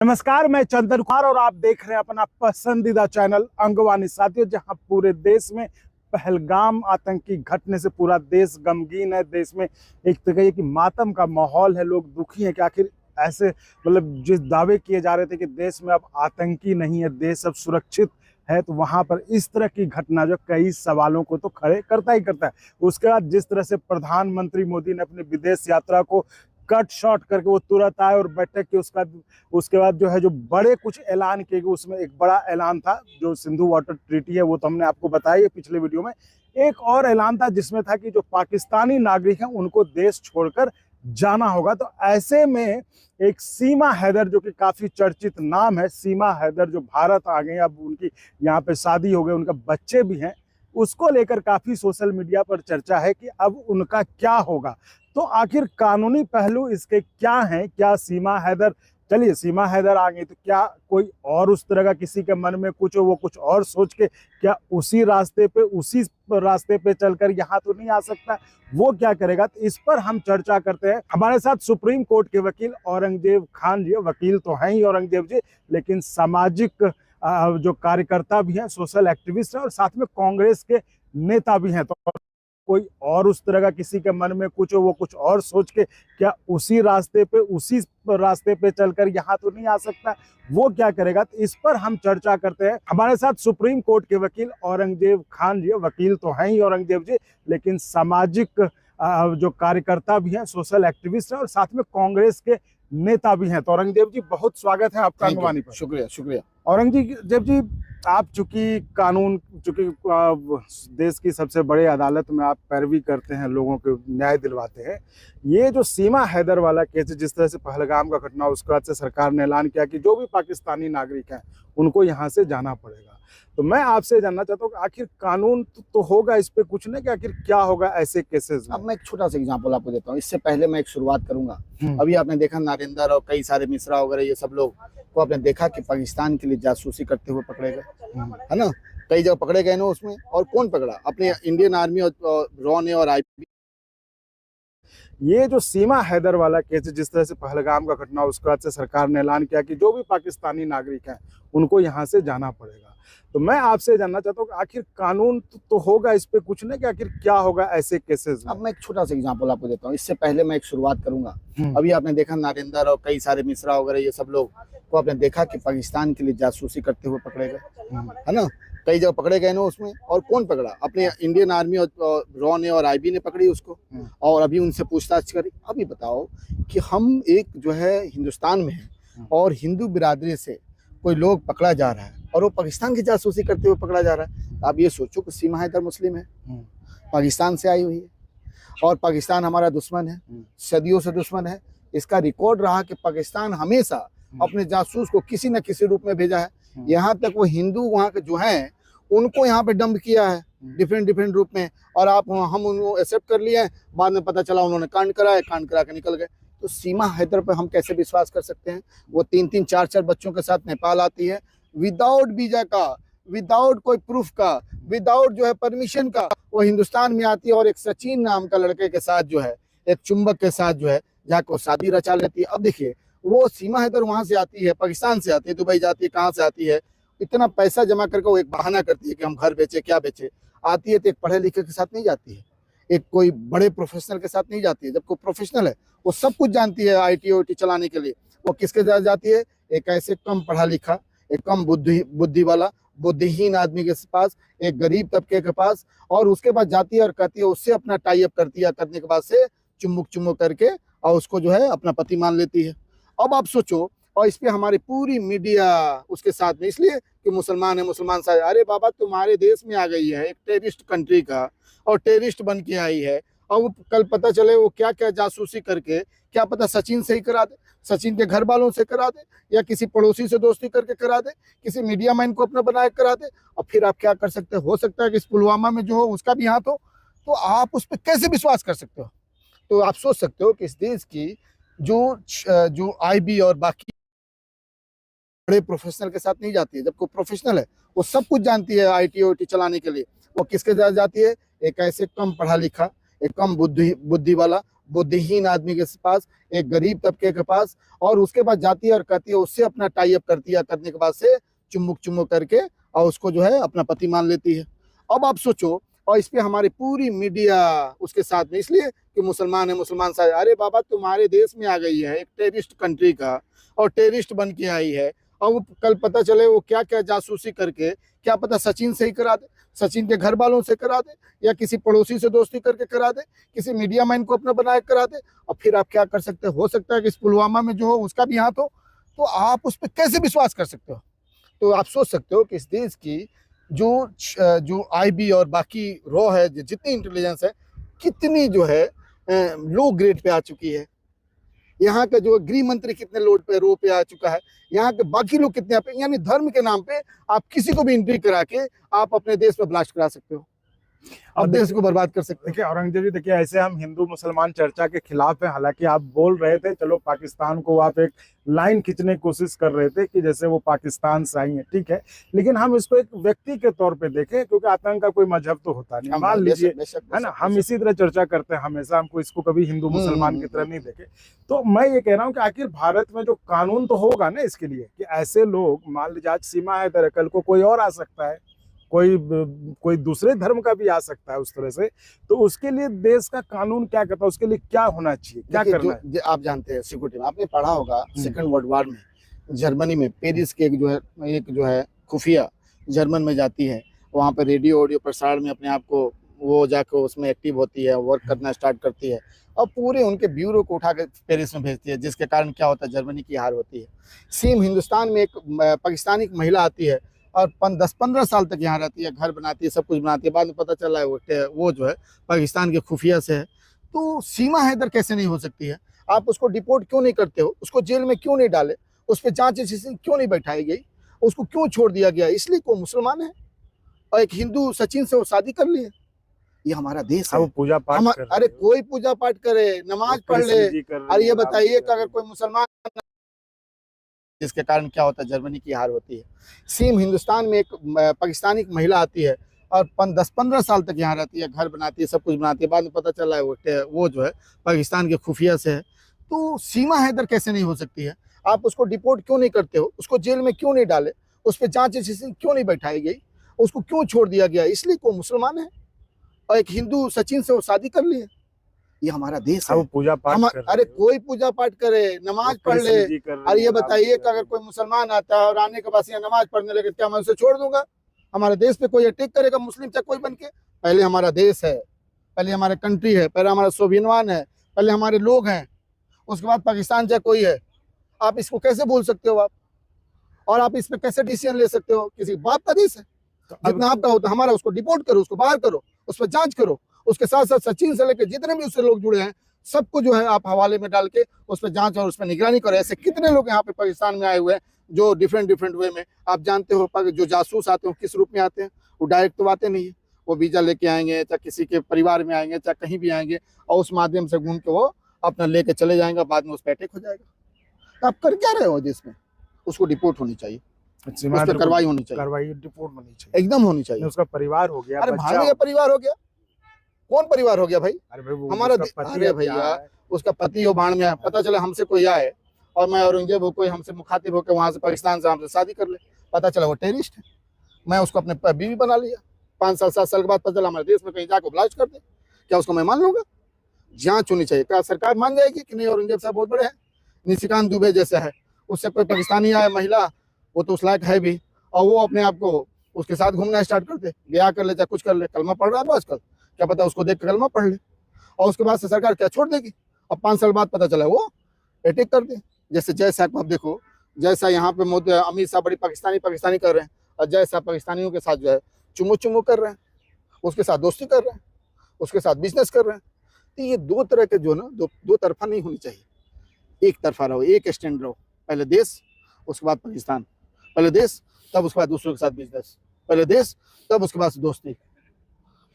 नमस्कार, मैं चंदन कुमार और आप देख रहे हैं अपना पसंदीदा चैनल अंगवानी। साथियों, जहां पूरे देश में पहलगाम आतंकी घटने से पूरा देश गमगीन है। देश में एक तरह की मातम का माहौल है, लोग दुखी हैं कि आखिर ऐसे जिस दावे किए जा रहे थे कि देश में अब आतंकी नहीं है, देश अब सुरक्षित है, तो वहां पर इस तरह की घटना जो कई सवालों को तो खड़े करता ही करता है। उसके बाद जिस तरह से प्रधानमंत्री मोदी ने अपनी विदेश यात्रा को कट शॉर्ट करके वो तुरंत आए और बैठक की, उसके बाद जो बड़े कुछ ऐलान किए गए, उसमें एक बड़ा ऐलान था जो सिंधु वाटर ट्रीटी है, वो तो हमने आपको बताया है पिछले वीडियो में। एक और ऐलान था जिसमें था कि जो पाकिस्तानी नागरिक हैं उनको देश छोड़कर जाना होगा। तो ऐसे में एक सीमा हैदर, जो कि काफी चर्चित नाम है, सीमा हैदर जो भारत आ गए, अब उनकी यहाँ पे शादी हो गई, उनका बच्चे भी हैं, उसको लेकर काफी सोशल मीडिया पर चर्चा है कि अब उनका क्या होगा। तो आखिर कानूनी पहलू इसके क्या हैं? क्या सीमा हैदर, चलिए सीमा हैदर आ गई तो क्या कोई और उस तरह का किसी के मन में कुछ हो, वो कुछ और सोच के क्या उसी रास्ते पे चलकर यहाँ तो नहीं आ सकता? वो क्या करेगा? तो इस पर हम चर्चा करते हैं। हमारे साथ सुप्रीम कोर्ट के वकील औरंगजेब खान जी, वकील तो हैं ही औरंगजेब जी, लेकिन सामाजिक जो कार्यकर्ता भी हैं, सोशल एक्टिविस्ट हैं, और साथ में कांग्रेस के नेता भी हैं। तो कोई और उस तरह का किसी के मन में कुछ हो, वो कुछ और सोच के क्या उसी रास्ते पे चलकर यहाँ तो नहीं आ सकता? वो क्या करेगा? तो इस पर हम चर्चा करते हैं। हमारे साथ सुप्रीम कोर्ट के वकील औरंगजेब खान जी, वकील तो हैं ही औरंगजेब जी, लेकिन सामाजिक जो कार्यकर्ता भी हैं, सोशल एक्टिविस्ट हैं, और साथ में कांग्रेस के नेता भी हैं। तो औरंगजेब जी, बहुत स्वागत है आपका अंगवानी पर। शुक्रिया शुक्रिया। औरंगजेब जी, आप चूंकि देश की सबसे बड़ी अदालत में आप पैरवी करते हैं, लोगों को न्याय दिलवाते हैं, ये जो सीमा हैदर वाला केस, जिस तरह से पहलगाम का घटना, उसके बाद से सरकार ने ऐलान किया कि जो भी पाकिस्तानी नागरिक हैं उनको यहाँ से जाना पड़ेगा। तो मैं आपसे जानना चाहता हूँ कि आखिर कानून तो होगा इस पे कुछ नहीं, कि आखिर क्या होगा ऐसे केसेस में? अब मैं एक छोटा सा एग्जांपल आपको देता हूँ। इससे पहले मैं एक शुरुआत करूंगा। अभी आपने देखा नरेंद्र और कई सारे मिश्रा वगैरह, ये सब लोग को आपने देखा कि पाकिस्तान के लिए जासूसी करते हुए पकड़े गए, है ना। कई जगह पकड़े गए ना उसमें, और कौन पकड़ा? अपने इंडियन आर्मी और रॉ ने और आईबी। ये जो सीमा हैदर वाला केस, जिस तरह से पहलगाम का घटना, उसके बाद से सरकार ने ऐलान किया कि जो भी पाकिस्तानी नागरिक हैं उनको यहाँ से जाना पड़ेगा। तो मैं आपसे जानना चाहता हूँ कि आखिर कानून तो होगा इस पे कुछ नहीं, कि आखिर क्या होगा ऐसे केसेस में? अब मैं एक छोटा सा एग्जांपल आपको देता हूँ। इससे पहले मैं एक शुरुआत करूंगा। अभी आपने देखा नरेंद्र और कई सारे मिश्रा वगैरह, ये सब लोग को आपने देखा कि पाकिस्तान के लिए जासूसी करते हुए पकड़े गए, है ना। कई जगह पकड़े गए ना उसमें, और कौन पकड़ा? अपने इंडियन आर्मी और रॉ ने और आईबी ने पकड़ी उसको, और अभी उनसे पूछताछ करी। अभी बताओ कि हम एक जो है हिंदुस्तान में है, और हिंदू बिरादरी से कोई लोग पकड़ा जा रहा है, और वो पाकिस्तान की जासूसी करते हुए पकड़ा जा रहा है। आप ये सोचो कि सीमा हैदर मुस्लिम है, पाकिस्तान से आई हुई है, और पाकिस्तान हमारा दुश्मन है, सदियों से दुश्मन है। इसका रिकॉर्ड रहा कि पाकिस्तान हमेशा अपने जासूस को किसी न किसी रूप में भेजा है। यहाँ तक वो हिंदू वहाँ के जो हैं उनको यहाँ पे डंप किया है डिफरेंट रूप में, और हम उनको एक्सेप्ट कर लिए हैं। बाद में पता चला उन्होंने कांड करा के निकल गए। तो सीमा हैदर पर हम कैसे विश्वास कर सकते हैं? वो 3-3, 4-4 बच्चों के साथ नेपाल आती है, विदाउट वीजा का, विदाउट कोई प्रूफ का, विदाउट जो है परमिशन का, वो हिंदुस्तान में आती है, और एक सचिन नाम का लड़के के साथ जो है, एक चुंबक के साथ जो है जाकर शादी रचा लेती है। अब देखिए, वो सीमा हैदर वहां से आती है, पाकिस्तान से आती है, दुबई जाती है, कहाँ से आती है, इतना पैसा जमा करके वो एक बहाना करती है कि हम घर बेचे, क्या बेचे। आती है तो एक पढ़े लिखे के साथ नहीं जाती है, एक कोई बड़े प्रोफेशनल के साथ नहीं जाती है। जब कोई प्रोफेशनल है, वो सब कुछ जानती है IT चलाने के लिए, वो किसके साथ जाती है? एक ऐसे कम पढ़ा लिखा, एक कम बुद्धि वाला, बुद्धिहीन आदमी के पास, एक गरीब तबके के पास, और उसके बाद जाती है और कहती है, उससे अपना टाई अप करती है, करने के बाद से चुम्बुक करके और उसको जो है अपना पति मान लेती है। अब आप सोचो, और इस पे हमारी पूरी मीडिया उसके साथ में, इसलिए कि मुसलमान है, मुसलमान साथ। अरे बाबा, तुम्हारे देश में आ गई है एक टेररिस्ट कंट्री का, और टेररिस्ट बन के आई है, और वो कल पता चले वो क्या क्या जासूसी करके, क्या पता सचिन से ही करा दे, सचिन के घर वालों से करा दे, या किसी पड़ोसी से दोस्ती करके करा दे, किसी मीडिया मैन को अपना बना के करा दे। और फिर आप क्या कर सकते हो सकता है कि इस पुलवामा में जो हो उसका भी हाथ हो, तो आप उस पर कैसे विश्वास कर सकते हो? तो आप सोच सकते हो कि इस देश की जो IB और बाकी बड़े प्रोफेशनल के साथ नहीं जाती है। जब कोई प्रोफेशनल है, वो सब कुछ जानती है IT चलाने के लिए, वो किसके साथ जाती है? एक ऐसे कम पढ़ा लिखा, एक कम बुद्धि वाला, बुद्धिहीन आदमी के पास, एक गरीब तबके के पास, और उसके बाद जाती है और कहती है, उससे अपना टाई अप करती है, करने के बाद से चुम्बुक चुम्बुक करके और उसको जो है अपना पति मान लेती है। अब आप सोचो, और इस पे हमारी पूरी मीडिया उसके साथ में, इसलिए कि मुसलमान है, मुसलमान साथ। अरे बाबा, तुम्हारे देश में आ गई है एक टेररिस्ट कंट्री का, और टेररिस्ट बन के आई है, और वो कल पता चले वो क्या क्या जासूसी करके, क्या पता सचिन से ही करा दे, सचिन के घर वालों से करा दे, या किसी पड़ोसी से दोस्ती करके करा दे, किसी मीडिया मैन को अपना बना के करा दे। और फिर आप क्या कर सकते हो सकता है कि इस पुलवामा में जो हो उसका भी हाथ हो, तो आप उस पर कैसे विश्वास कर सकते हो? तो आप सोच सकते हो कि इस देश की जो आईबी और बाकी रॉ है, जितनी इंटेलिजेंस है, कितनी जो है लो ग्रेड पे आ चुकी है। यहाँ का जो गृह मंत्री कितने रो पे आ चुका है, यहाँ के बाकी लोग कितने पे, यानी धर्म के नाम पे आप किसी को भी एंट्री करा के आप अपने देश में ब्लास्ट करा सकते हो, अब देश को बर्बाद कर सकते हैं। देखिए औरंगजेब जी, देखिए ऐसे हम हिंदू मुसलमान चर्चा के खिलाफ हैं। हालांकि आप बोल रहे थे, चलो पाकिस्तान को आप एक लाइन खींचने की कोशिश कर रहे थे कि जैसे वो पाकिस्तान से आई है, ठीक है, लेकिन हम इसको एक व्यक्ति के तौर पे देखें, क्योंकि आतंक का कोई मजहब तो होता नहीं। मान लीजिए, है ना, हम इसी तरह चर्चा करते हैं हमेशा, हमको इसको कभी हिंदू मुसलमान की तरह नहीं देखे। तो मैं ये कह रहा हूँ कि आखिर भारत में जो कानून तो होगा ना इसके लिए, कि ऐसे लोग, मान लीजिए आज सीमा है, कल को कोई और आ सकता है, कोई दूसरे धर्म का भी आ सकता है उस तरह से, तो उसके लिए देश का कानून क्या कहता है, उसके लिए क्या होना चाहिए, क्या करना है? आप जानते हैं सिक्योरिटी में, आपने पढ़ा होगा सेकंड वर्ल्ड वॉर में जर्मनी में पेरिस के एक जो है खुफिया जर्मन में जाती है, वहाँ पे रेडियो ऑडियो प्रसारण में अपने आप को वो जाकर उसमें एक्टिव होती है, वर्क करना स्टार्ट करती है, और पूरे उनके ब्यूरो को उठा कर पेरिस में भेजती है, जिसके कारण क्या होता है, जर्मनी की हार होती है। सेम हिंदुस्तान में एक पाकिस्तानी महिला आती है और 10-15 साल तक यहाँ रहती है, घर बनाती है, सब कुछ बनाती है, बाद में पता चला है वो जो है पाकिस्तान के खुफिया से है। तो सीमा हैदर कैसे नहीं हो सकती है? आप उसको डिपोर्ट क्यों नहीं करते हो? उसको जेल में क्यों नहीं डाले? उस पर जांच एजेंसी क्यों नहीं बैठाई गई? उसको क्यों छोड़ दिया गया? इसलिए को मुसलमान है और एक हिंदू सचिन से वो शादी कर ली है। ये हमारा देश है। पूजा पाठ अरे कोई पूजा पाठ करे, नमाज पढ़ ले, अरे ये बताइए कि अगर कोई मुसलमान, जिसके कारण क्या होता है, जर्मनी की हार होती है। सेम हिंदुस्तान में एक पाकिस्तानी महिला आती है और 10-15 साल तक यहाँ रहती है, घर बनाती है, सब कुछ बनाती है, बाद में पता चला है वो जो है पाकिस्तान के खुफिया से है। तो सीमा हैदर कैसे नहीं हो सकती है? आप उसको डिपोर्ट क्यों नहीं करते हो? उसको जेल में क्यों नहीं डाले? उस पर जांच एजेंसी क्यों नहीं बैठाई गई? उसको क्यों छोड़ दिया गया? इसलिए को मुसलमान है और एक हिंदू सचिन से वो शादी कर ली है। ये हमारा देश है। पूजा पाठ अरे कोई पूजा पाठ करे, नमाज पढ़ ले, अरे ये बताइए कि अगर कोई मुसलमान आता है और आने के बाद यहाँ नमाज पढ़ने लगे, क्या मैं उसे छोड़ दूंगा? हमारे देश पे कोई अटैक करेगा मुस्लिम चाहे कोई बन के? पहले हमारा देश है, पहले हमारा कंट्री है, पहले हमारा स्वाभिमान है, पहले हमारे लोग हैं, उसके बाद पाकिस्तान चाहे कोई है। आप इसको कैसे बोल सकते हो आप? और आप इस पे कैसे डिसीजन ले सकते हो? किसी बाप का देश है, जितना आपका होता हमारा, उसको डिपोर्ट करो, उसको बाहर करो, उस पर जांच करो। उसके साथ साथ सचिन से लेकर जितने भी उससे लोग जुड़े हैं सबको जो है आप हवाले में डाल के उस पर जांच और उस पर निगरानी करो। ऐसे कितने लोग यहाँ पे पाकिस्तान में आए हुए हैं जो डिफरेंट वे में, आप जानते हो जो जासूस आते हैं किस रूप में आते हैं? वो डायरेक्ट तो आते नहीं है, वो वीजा लेके आएंगे, चाहे किसी के परिवार में आएंगे, चाहे कहीं भी आएंगे, और उस माध्यम से घूम के वो अपना लेके चले जाएंगे, बाद में उस पर अटैक हो जाएगा। तो आप कर क्या रहे हो देश में? उसको डिपोर्ट होनी चाहिए, उस पर कार्रवाई होनी चाहिए, डिपोर्ट होनी चाहिए, एकदम होनी चाहिए। उसका परिवार हो गया, अरे भाग गया, परिवार हो गया, कौन परिवार हो गया भाई? हमारा अरे भैया, उसका पति हो बाढ़ में, पता चला हमसे कोई आए और मैं औरंगजेब हो, कोई हमसे मुखातिब होकर वहां से पाकिस्तान से हमसे शादी कर ले, पता चला वो टेररिस्ट है, मैं उसको अपने बीवी बना लिया, 5 साल 7 साल के बाद पता चला हमारे देश में कहीं जाकर ब्लास्ट कर दे, क्या उसको मैं मान लूंगा? जांच होनी चाहिए। क्या सरकार मान जाएगी कि नहीं औरंगजेब साहब बहुत बड़े हैं, निशिकांत दुबे जैसा है, उससे कोई पाकिस्तानी आया महिला, वो तो उस लायक है भी, और वो अपने आप को उसके साथ घूमना स्टार्ट कर दे, ब्याह कर ले, चाहे कुछ कर ले, कलमा पढ़ रहा है आजकल, क्या पता उसको देख कर कलमा पढ़ ले, और उसके बाद से सरकार क्या छोड़ देगी? और 5 साल बाद पता चला वो अटैक कर दे। जैसे जैसा आप देखो, जैसा यहाँ पे मोदी अमित शाह बड़ी पाकिस्तानी कर रहे हैं, और जैसा पाकिस्तानियों के साथ जो है चुमू कर रहे हैं, उसके साथ दोस्ती कर रहे हैं, उसके साथ बिजनेस कर रहे हैं। तो ये दो तरह के जो ना दो तरफा नहीं होनी चाहिए, एक तरफा रहो, एक स्टैंड रहो। पहले देश, उसके बाद पाकिस्तान, पहले देश तब उसके बाद दूसरों के साथ बिजनेस, पहले देश तब उसके बाद दोस्ती,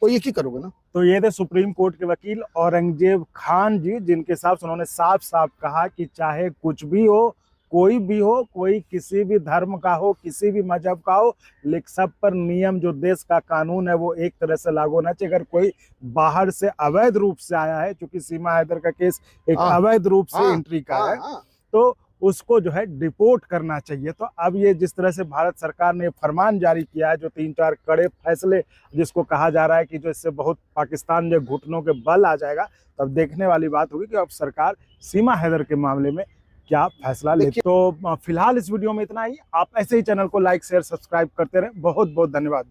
वो ये की करोगे ना। तो ये थे सुप्रीम कोर्ट के वकील औरंगजेब खान जी, जिनके साथ उन्होंने साफ साफ कहा कि चाहे कुछ भी हो, कोई भी हो, कोई किसी भी धर्म का हो, किसी भी मजहब का हो, लेकिन सब पर नियम जो देश का कानून है वो एक तरह से लागू होना चाहिए। अगर कोई बाहर से अवैध रूप से आया है, क्योंकि सीमा हैदर का केस एक हाँ, अवैध रूप से हाँ, एंट्री का हाँ, है, हाँ। तो उसको जो है डिपोर्ट करना चाहिए। तो अब ये जिस तरह से भारत सरकार ने फरमान जारी किया है, जो 3-4 कड़े फैसले, जिसको कहा जा रहा है कि जो इससे बहुत पाकिस्तान जो घुटनों के बल आ जाएगा, तब देखने वाली बात होगी कि अब सरकार सीमा हैदर के मामले में क्या फैसला लेती है। तो फिलहाल इस वीडियो में इतना ही। आप ऐसे ही चैनल को लाइक शेयर सब्सक्राइब करते रहें। बहुत बहुत धन्यवाद।